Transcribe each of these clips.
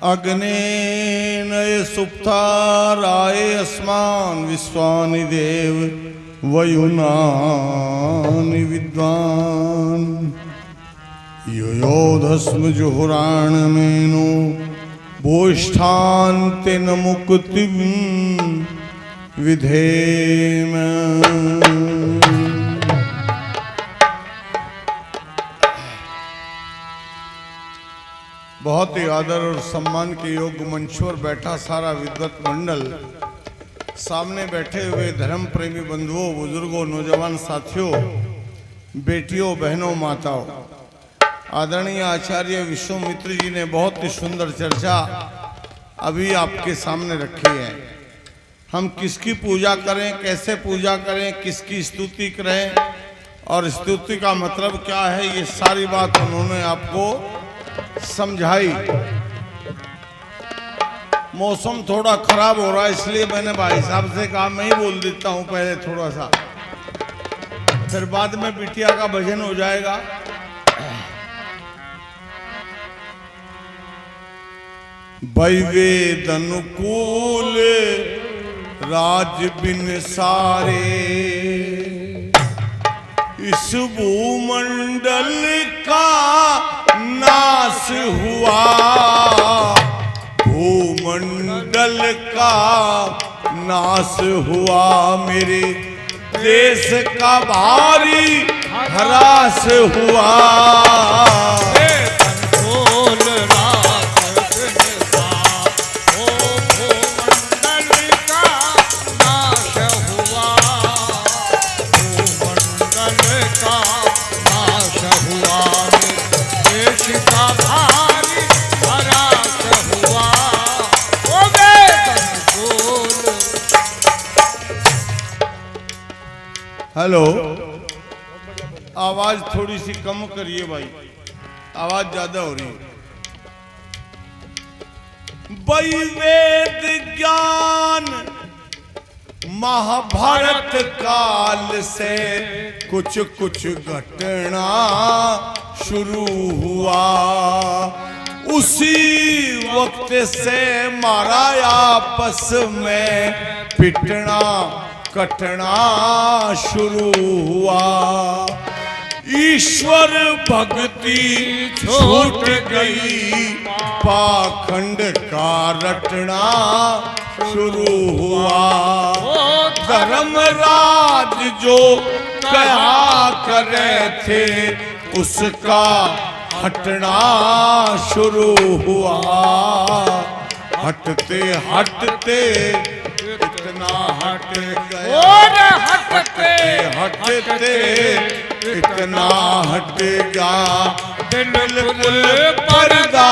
अग्नेन सुप्ताराय अस्मान् विश्वानि देव वयुनानि विद्वान् योयोधस्म जुहुराणमेनो बोष्ठान्तेन मुक्तिं विधेम। बहुत ही आदर और सम्मान के योग्य मंच पर बैठा सारा विद्वत मंडल, सामने बैठे हुए धर्म प्रेमी बंधुओं, बुजुर्गों, नौजवान साथियों, बेटियों, बहनों, माताओं, आदरणीय आचार्य विश्वामित्र जी ने बहुत ही सुंदर चर्चा अभी आपके सामने रखी है। हम किसकी पूजा करें, कैसे पूजा करें, किसकी स्तुति करें और स्तुति का मतलब क्या है, ये सारी बात उन्होंने आपको समझाई। मौसम थोड़ा खराब हो रहा है, इसलिए मैंने भाई साहब से कहा मैं ही बोल देता हूं पहले थोड़ा सा, फिर बाद में बिटिया का भजन हो जाएगा। वैवेद अनुकूल राज बिन सारे, इस भूमंडल का नाश हुआ, भूमंडल का नाश हुआ, मेरे देश का भारी ह्रास हुआ। हेलो, आवाज थोड़ी सी कम करिए भाई, आवाज ज्यादा हो रही है। वैवेद ज्ञान महाभारत काल से कुछ कुछ घटना शुरू हुआ, उसी वक्त से मारा आपस में पिटना कटना शुरू हुआ। ईश्वर भक्ति छूट गई, पाखंड का रटना शुरू हुआ। धर्मराज जो कहा करे थे, उसका हटना शुरू हुआ। हटते हटते इतना हट गया, हटते हटते इतना हट गया, बिल्कुल पर्दा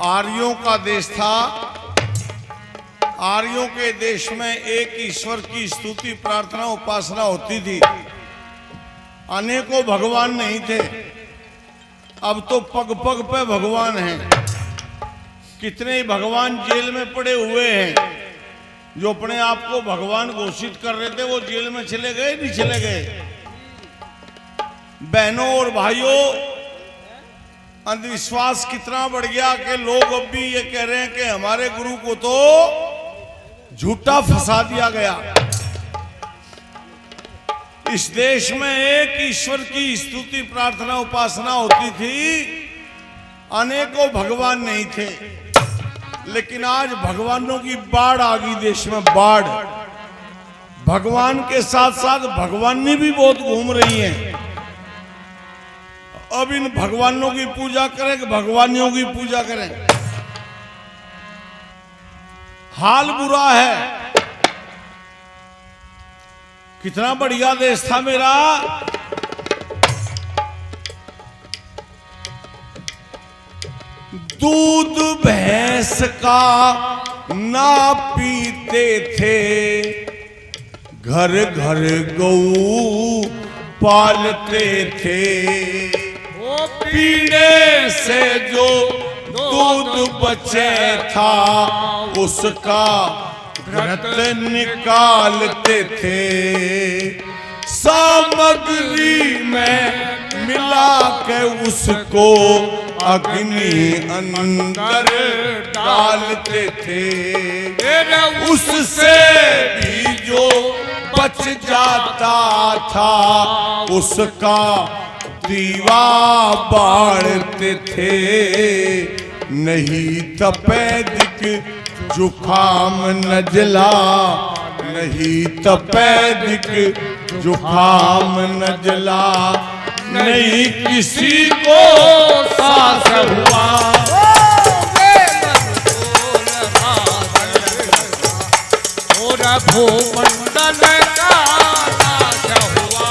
आर्यों का देश था। आर्यों के देश में एक ईश्वर की स्तुति प्रार्थना उपासना होती थी, अनेकों भगवान नहीं थे। अब तो पग पग पे भगवान हैं। कितने ही भगवान जेल में पड़े हुए हैं, जो अपने आप को भगवान घोषित कर रहे थे, वो जेल में चले गए, नहीं चले गए। बहनों और भाइयों, अंधविश्वास कितना बढ़ गया कि लोग अब भी ये कह रहे हैं कि हमारे गुरु को तो झूठा फंसा दिया गया। इस देश में एक ईश्वर की स्तुति प्रार्थना उपासना होती थी, अनेकों भगवान नहीं थे। लेकिन आज भगवानों की बाढ़ आ गई देश में, बाढ़। भगवान के साथ साथ भगवानी भी बहुत घूम रही हैं। अब इन भगवानों की पूजा करें कि भगवानियों की पूजा करें? हाल बुरा है कितना बढ़िया देश था मेरा। दूध भैंस का ना पीते थे, घर घर गऊ पालते थे। पीने से जो दूध बचे था उसका घृत निकालते थे। सामग्री में मिला के उसको अग्नि अंदर डालते थे। उससे भी जो बच जाता था उसका दीवा बाढ़ते थे। नहीं तपेदिक जुखाम नजला, नहीं तपेदिक जुखाम नजला, नहीं किसी को सास हुआ। भूमंडल का नाश हुआ,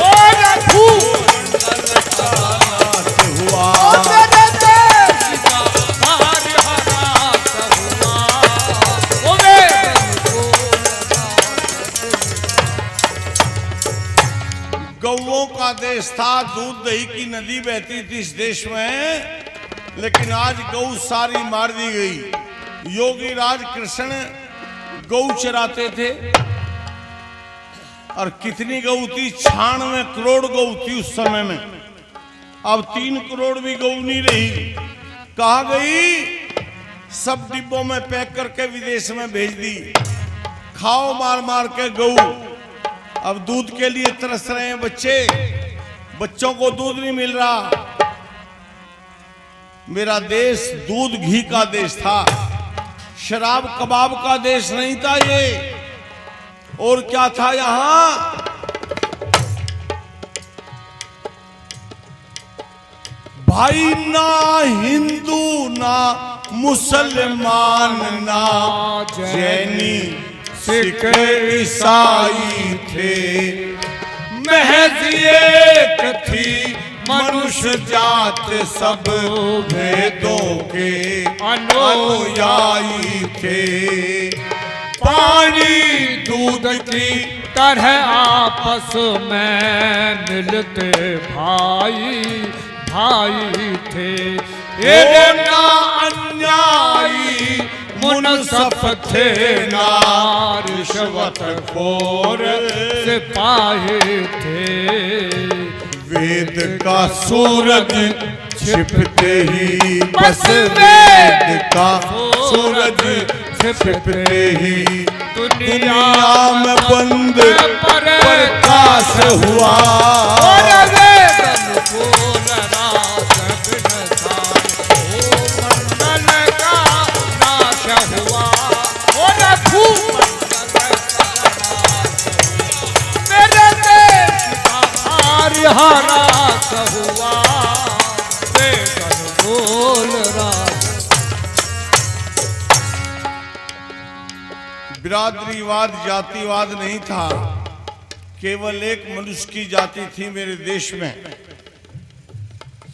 और भूमंडल का नाश हुआ, मेरे देश का भारी हरास हुआ। गौओं का देश था, दूध दही की नदी बहती थी इस देश में, लेकिन आज गौ सारी मार दी गई। योगी राज कृष्ण गौ चराते थे, और कितनी गौ थी? 96 करोड़ गौ थी उस समय में। अब 3 करोड़ भी गौ नहीं रही। कहाँ गई? सब डिब्बों में पैक करके विदेश में भेज दी। खाओ मार मार के गौ। अब दूध के लिए तरस रहे हैं बच्चे, बच्चों को दूध नहीं मिल रहा। मेरा देश दूध घी का देश था, शराब कबाब का देश नहीं था ये। और क्या था यहां? भाई ना हिंदू ना मुसलमान ना जैनी सिख ईसाई थे, महज एक थी मनुष्य जात, सब भेदों के अनुयायी थे। पानी दूध की तरह आपस में मिलते भाई भाई थे। ये ना अन्यायी मुनसफ थे, ना रिश्वत खोर सिपाही थे। वेद का सूरज छिपते ही, बस वेद का सूरज छिपते ही दुनिया में बंद प्रकाश हुआ। मंडल का नाश हुआ, और भूमंडल मेरे देश का भारी हरास हुआ। बोल बिरादरीवाद जातिवाद नहीं था, केवल एक मनुष्य की जाति थी मेरे देश में,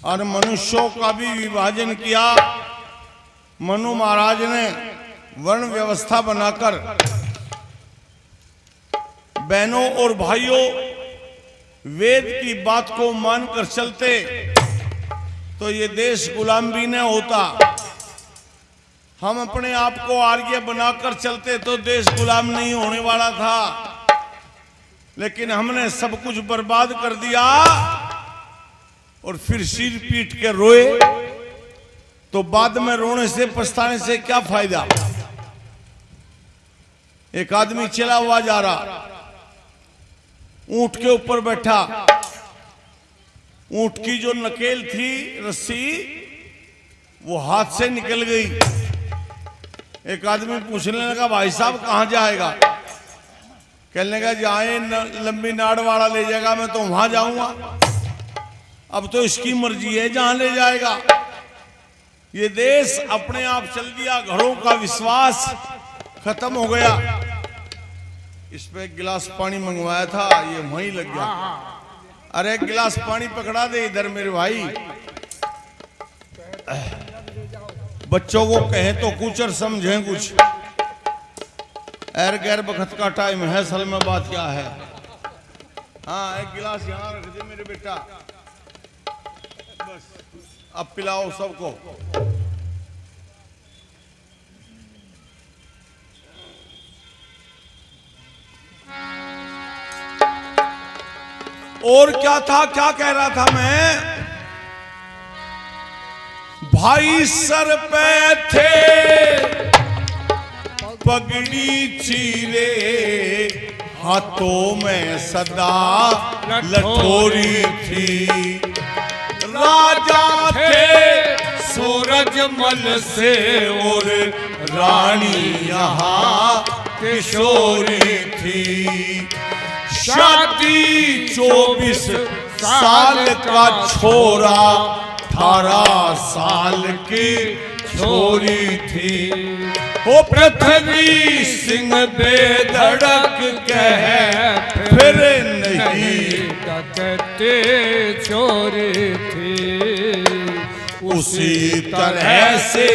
और मनुष्यों का भी विभाजन किया। मनु महाराज ने वर्ण व्यवस्था बनाकर बहनों और भाइयों वेद की बात को मानकर चलते तो ये देश गुलाम भी न होता। हम अपने आप को आर्य बनाकर चलते तो देश गुलाम नहीं होने वाला था, लेकिन हमने सब कुछ बर्बाद कर दिया और फिर सिर पीट के रोए तो बाद में रोने से पछताने से क्या फायदा। एक आदमी चला हुआ जा रहा, ऊंट के ऊपर बैठा, ऊंट की जो नकेल थी रस्सी वो हाथ से निकल गई। एक आदमी पूछने लगा, भाई साहब कहां जाएगा? कहने लगा, जाए लंबी नाड़ वाला ले जाएगा, मैं तो वहां जाऊंगा। अब तो इसकी मर्जी है जहां ले जाएगा। ये देश अपने आप चल दिया, घरों का विश्वास खत्म हो गया। इस पे एक गिलास पानी मंगवाया था, ये वहीं लग गया। अरे एक गिलास पानी पकड़ा दे इधर मेरे भाई। बच्चों को कहे तो कुछ और समझें कुछ। एर गैर बखत का टाइम है, असल में बात क्या है। हाँ एक गिलास यहाँ रख दे मेरे बेटा, बस अब पिलाओ सबको। और क्या था, क्या कह रहा था मैं? भाई सर पे थे पगड़ी चीरे, हाथों में सदा लठोरी थी। राजा थे सूरजमल से और रानी यहाँ किशोरी थी। शादी 24 साल का छोरा 18 साल की छोरी थी। ओ पृथ्वी सिंह बेधड़क कहे फिर नहीं डकते चोरी थी। उसी तरह से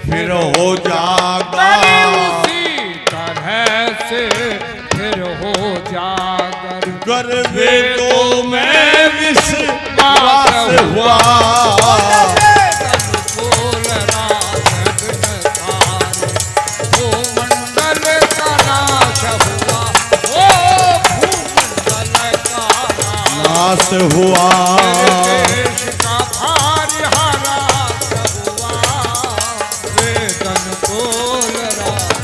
फिर हो जागा, उसी तरह से फिर हो जागर। गर्वे तो मैं विश्वास हुआ। नाश हुआ देश का भारी हारा हुआ, वेदन कोल राज।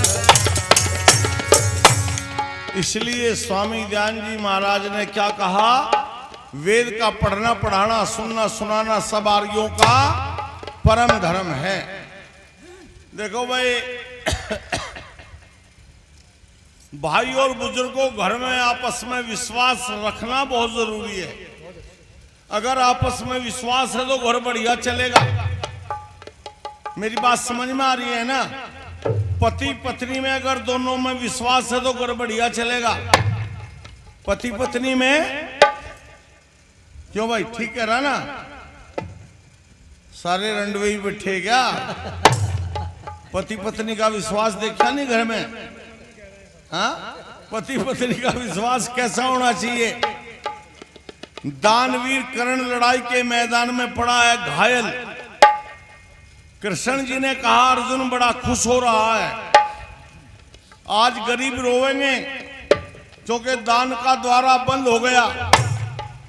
इसलिए स्वामी दयान जी महाराज ने क्या कहा? वेद का पढ़ना पढ़ाना सुनना सुनाना सब आर्यों का परम धर्म है। देखो भाई भाई और बुजुर्गों, घर में आपस में विश्वास रखना बहुत जरूरी है। अगर आपस में विश्वास है तो घर बढ़िया चलेगा। मेरी बात समझ में आ रही है ना? पति पत्नी में अगर दोनों में विश्वास है तो घर बढ़िया चलेगा। पति पत्नी में क्यों भाई, ठीक कह रहा ना? सारे रंडवे ही बैठे क्या? पति पत्नी का विश्वास देखा नहीं घर में? हाँ, पति पत्नी का विश्वास कैसा होना चाहिए? दानवीर कर्ण लड़ाई के मैदान में पड़ा है घायल। कृष्ण जी ने कहा अर्जुन बड़ा खुश हो रहा है, आज गरीब रोवेंगे क्योंकि दान का द्वारा बंद हो गया।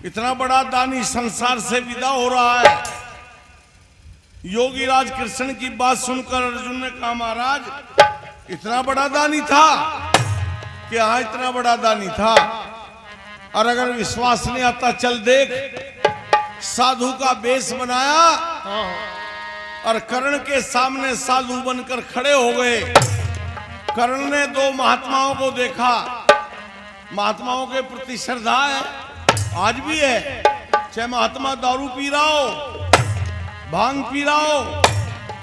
इतना बड़ा दानी संसार से विदा हो रहा है। योगी राज कृष्ण की बात सुनकर अर्जुन ने कहा महाराज इतना बड़ा दानी था कि हाँ इतना बड़ा दानी था। और अगर विश्वास नहीं आता चल देख, साधु का वेश बनाया और कर्ण के सामने साधु बनकर खड़े हो गए। कर्ण ने दो महात्माओं को देखा, महात्माओं के प्रति श्रद्धा है, आज भी है। चाहे महात्मा दारू पी रहा हो, भांग पी रहा हो,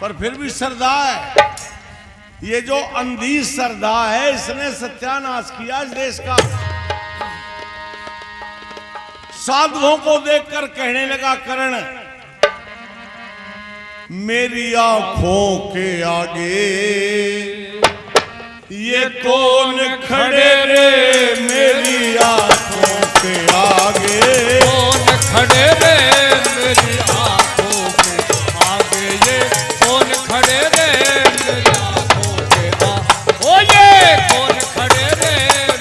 पर फिर भी श्रद्धा है। ये जो अंधी श्रद्धा है इसने सत्यानाश किया इस देश का। साधुओं को देखकर कहने लगा कर्ण, मेरी आंखों के आगे ये कौन खड़े रे? मेरी आंखों के आगे कौन खड़े रे? मेरी आंखों के आगे ये कौन खड़े रे? मेरी आंखों के आगे, ओ ये कौन खड़े रे?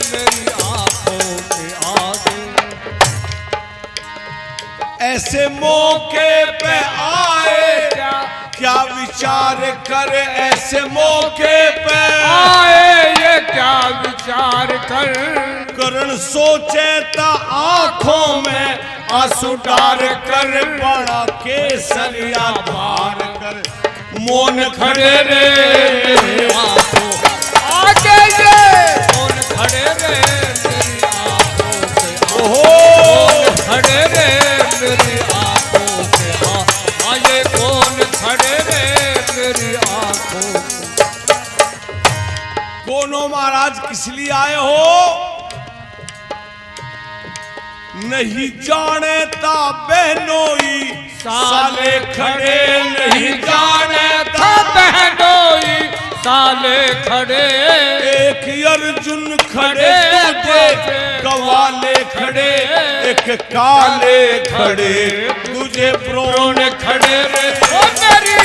मेरी आंखों के आगे। ऐसे मौके पे आए क्या विचार कर? ऐसे मौके पे आए ये क्या विचार कर? कर्ण सोचे ता आंखों में आंसू डार कर, बड़ा केसरिया पार कर। मौन खड़े रे मेरी आंखों आगे ये कौन खड़े रे? मेरी आंखों के ओहो खड़े रे? मेरी आंखों के आगे कौन खड़े रे? मेरी आंखों कोनो महाराज महाराज किस लिए आए हो? नहीं जाने ता बहनोई साले खड़े, नहीं जाने था बहनोई साले खड़े, एक अर्जुन खड़े तुझे कवाले खड़े, एक काले खड़े तुझे ब्रोण खड़े रे। ओ मेरी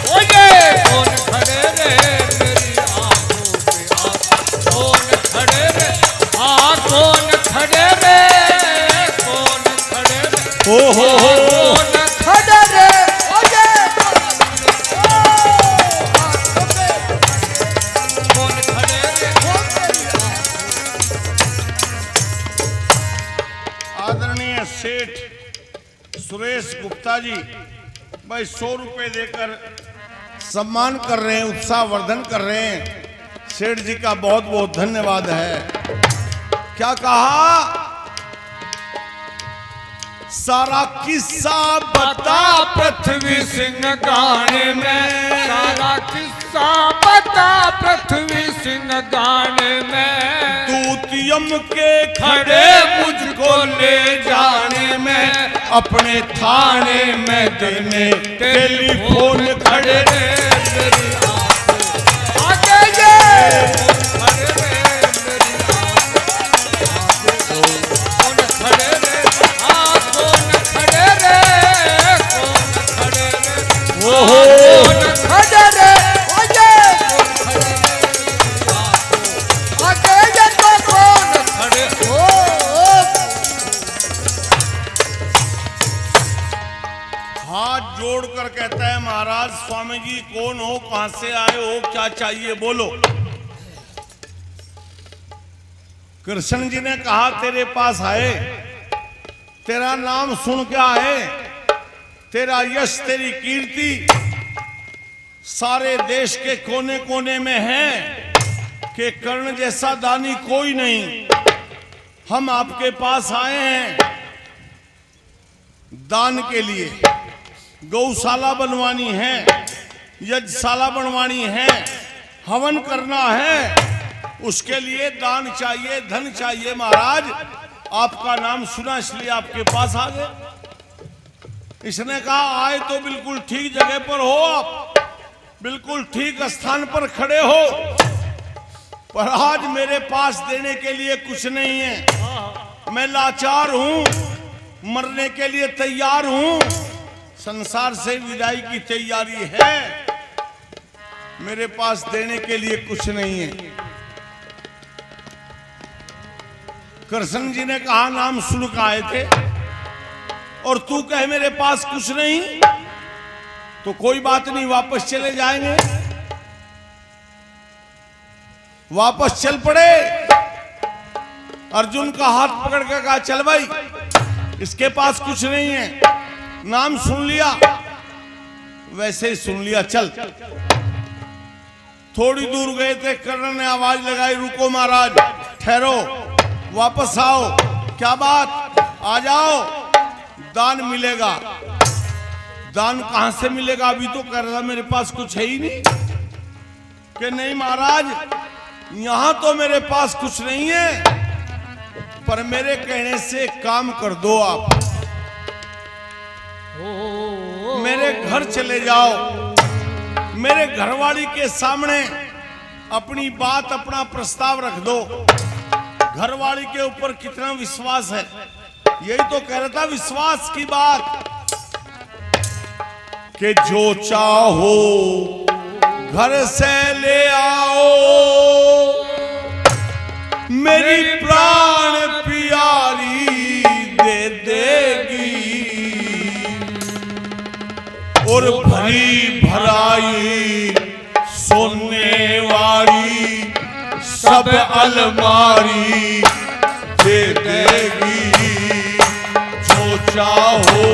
ओ ये कौन खड़े रे मेरी आंखों पे आ, कौन खड़े रे कौन खड़े रे, कौन खड़े रे हो कौन खड़े रे, ओ ये कौन खड़े रे, आदरणीय सेठ सुरेश गुप्ता जी भाई 100 रुपए देकर सम्मान कर रहे हैं, उत्साह वर्धन कर रहे हैं। सेठ जी का बहुत बहुत धन्यवाद है। क्या कहा? सारा किस्सा बता पृथ्वी सिंह गाने में, सारा किस्सा बता पृथ्वी सिंह गाने में, दूतियम के खड़े मुझको ले जाने में, अपने थाने में देने टेलीफोन खड़े रे मेरी आंखों आगे ये कौन खड़े रे मेरी आंखों, कौन खड़े रे कौन खड़े रे, कौन खड़े रे कौन खड़े रे, ओ ये कौन खड़े रे आगे ये तो कौन खड़े ओ हाथ जोड़कर कहता है महाराज स्वामी जी कौन हो, कहां से आए हो, क्या चाहिए बोलो। कृष्ण जी ने कहा तेरे पास आए, तेरा नाम सुन के आए, तेरा यश तेरी कीर्ति सारे देश के कोने कोने में है कि कर्ण जैसा दानी कोई नहीं। हम आपके पास आए हैं दान के लिए, गौशाला बनवानी है, यज्ञशाला बनवानी है, हवन करना है, उसके लिए दान चाहिए, धन चाहिए। महाराज आपका नाम सुना इसलिए आपके पास आ गए। इसने कहा आए तो बिल्कुल ठीक जगह पर हो, आप बिल्कुल ठीक स्थान पर खड़े हो, पर आज मेरे पास देने के लिए कुछ नहीं है। मैं लाचार हूं, मरने के लिए तैयार हूं, संसार से विदाई की तैयारी है, मेरे पास देने के लिए कुछ नहीं है। कृष्ण जी ने कहा नाम सुन के आए थे और तू कहे मेरे पास कुछ नहीं, तो कोई बात नहीं, वापस चले जाएंगे। वापस चल पड़े। अर्जुन का हाथ पकड़ के कहा चल भाई, इसके पास कुछ नहीं है, नाम सुन लिया, वैसे ही सुन लिया, चल। थोड़ी दूर गए थे, कर्ण ने आवाज लगाई रुको महाराज, ठहरो, वापस आओ। क्या बात? आ जाओ, दान मिलेगा। दान कहां से मिलेगा? अभी तो कह रहा मेरे पास कुछ है ही नहीं। कि नहीं महाराज, यहां तो मेरे पास कुछ नहीं है, पर मेरे कहने से एक काम कर दो, आप मेरे घर चले जाओ, मेरे घरवाली के सामने अपनी बात, अपना प्रस्ताव रख दो। घरवाली के ऊपर कितना विश्वास है, यही तो कह रहा था, विश्वास की बात। कि जो चाहो घर से ले आओ, मेरी प्राण प्यारी दे देगी, और भरी भराई सोने वाली सब अलमारी दे देगी। जो चाहो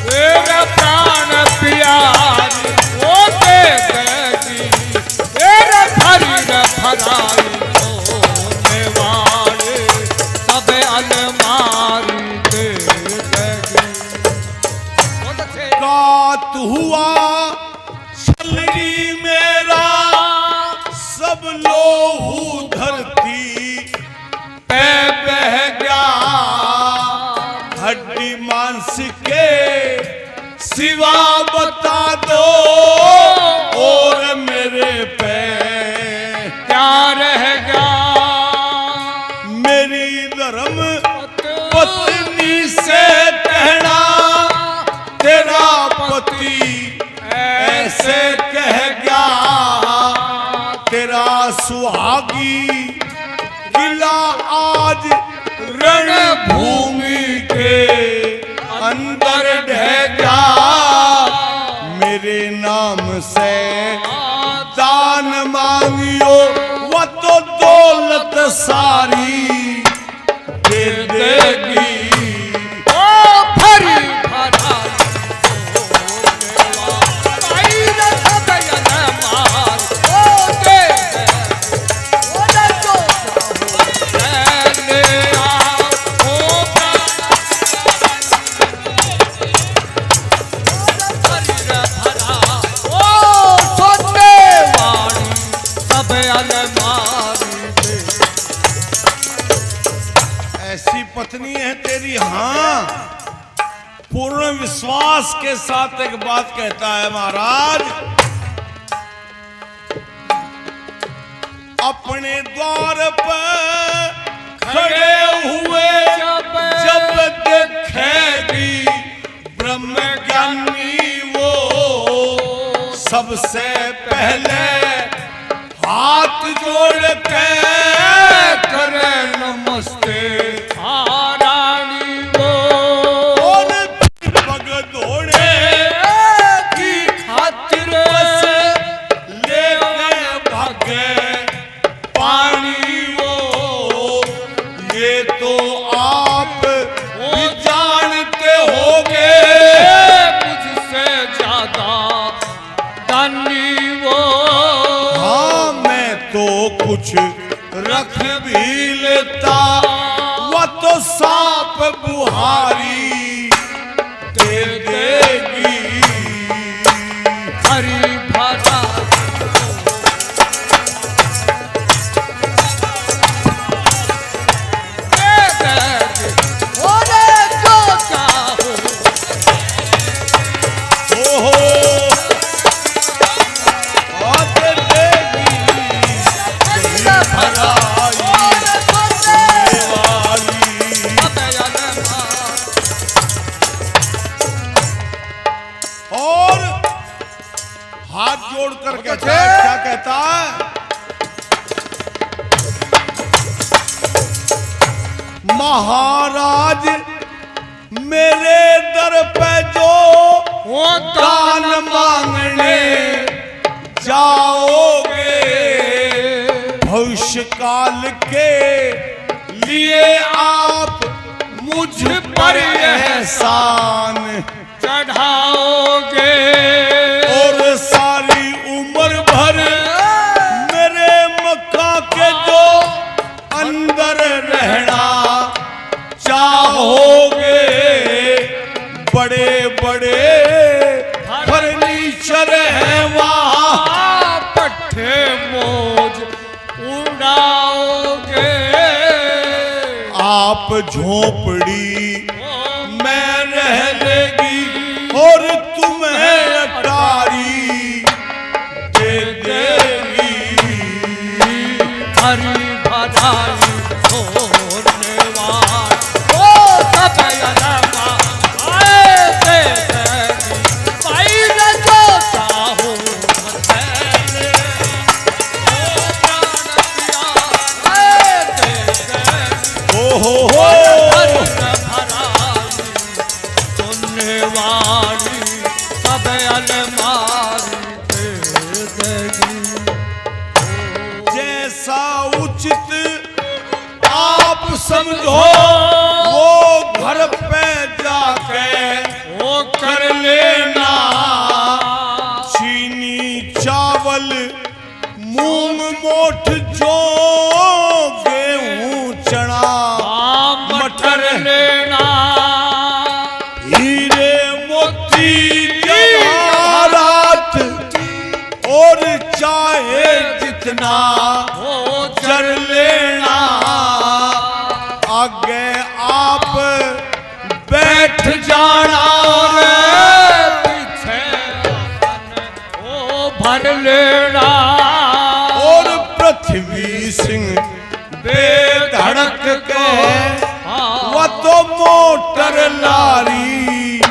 मेरा प्राण प्यारी वो दे देगी, मेरा भरी भराई सोने वाले सब अलमारी दे देगी। कात हुआ छलनी मेरा सुहागी किला आज रणभूमि के अंदर ढह जा। मेरे नाम से दान मांगियो वो तो दौलत सारी दे देगी। ऐसी पत्नी है तेरी? हाँ, पूर्ण विश्वास के साथ एक बात कहता है महाराज। अपने द्वार पर खड़े हुए जब देखेगी ब्रह्म ज्ञानी वो, सबसे पहले हाथ जोड़ के करे नमस्ते रानी वो। और पग धोने की खातिर ले गए भागे पानी वो। ये तो आप भी जानते होगे मुझसे ज्यादा दानी वो। हाँ, मैं तो कुछ रख भी लेता वो तो सांप बुहारी दे देगी। हरी भरा जोड़कर कहता है, क्या कहता है? महाराज मेरे दर पे जो दान मांगने जाओगे, भविष्य काल के लिए आप मुझ पर एहसान चढ़ाओगे। और सारी उम्र भर मेरे मक्का के जो अंदर रहना चाहोगे, बड़े बड़े फर्नीचर है वहाँ पट्टे मौज उड़ाओगे। आप झोपड़ी में रह लेगी और तुम्हें अटारी दे देगी। हरी भराई होने वाली ओ सब अरमा आए दे देगी। भाई न जो चाहो मैंने ओ प्राण पिया आए दे देगी। ओ हो हरी भराई होने वाली सब अलमारी दे देगी। जैसा उचित आप समझो वो घर पे जाके वो कर लेना। चीनी चावल मूंग मोठ जो गेहूं चना मटर लेना। हीरे मोती जवाहरात और चाहे जितना हो चर लेना। आगे आप बैठ जाना और पीछे ओ भर लेना। और पृथ्वी सिंह बेधड़क के वो तो मोटर लारी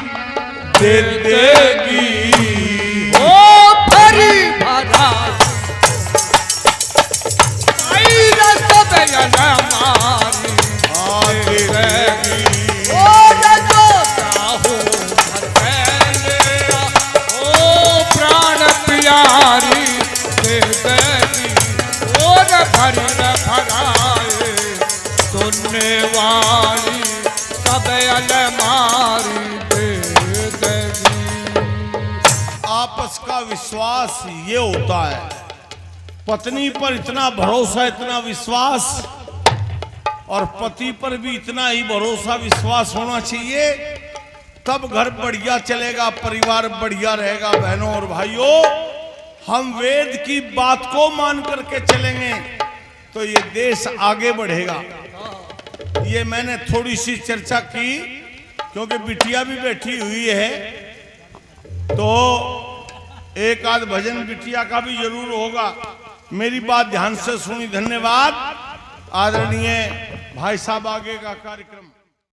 दे देगी। ओ भरी भरा विश्वास ये होता है, पत्नी पर इतना भरोसा, इतना विश्वास, और पति पर भी इतना ही भरोसा विश्वास होना चाहिए, तब घर बढ़िया चलेगा, परिवार बढ़िया रहेगा। बहनों और भाइयों, हम वेद की बात को मान करके चलेंगे तो ये देश आगे बढ़ेगा। ये मैंने थोड़ी सी चर्चा की क्योंकि बिटिया भी बैठी हुई है, तो एक आध भजन बिटिया का भी जरूर होगा। मेरी बात ध्यान से सुनी, धन्यवाद। आदरणीय भाई साहब, आगे का कार्यक्रम।